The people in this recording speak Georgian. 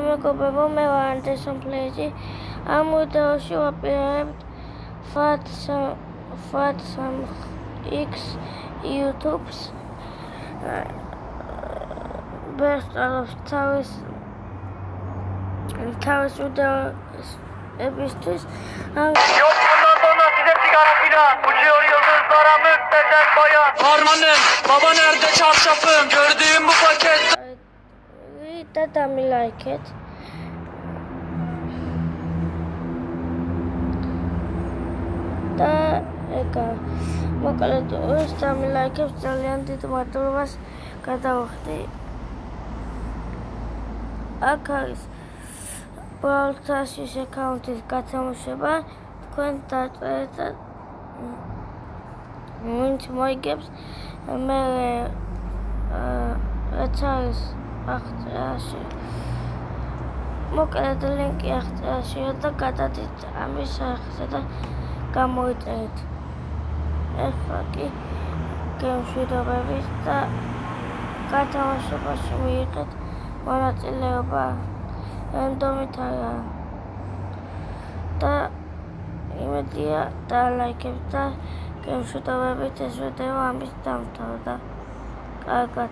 მეგობრებო, მე ვარ Anderson Plays-ი. ამ ვიდეოში ვაპირებთ FAT3X YouTube-ს. ვესწავლობთ თავის ვიდეოებისთვის. Yok bundan sonra size sigara filan. Uçuyor yıldızlara müptezel bayan. Harmanım, baba nerede çarşafım? Gördüğüm bu paket. და დამილაიქეთ. და ეკა მოკლედ ის დამილაიქებს ძალიან დიდ მადლობას გადავხდი. აქ არის Brawl Stars-ის აკაუნტის გათამაშება. თქვენ დაწერეთ და ვინც მოიგებს მე რაც არის აღწერაში. მოკლედ ლინკი აღწერაშია და გადადით ამის სახეზე და გამოიწერეთ. ახლა კი გემშვიდობებით და გათამაშებაში მიიღეთ მონაწილეობა. რანდომით არა. და იმედია დალაიქებთ და გემშვიდობებით ეს ვიდეო ამის დამთავრდა. კარგად.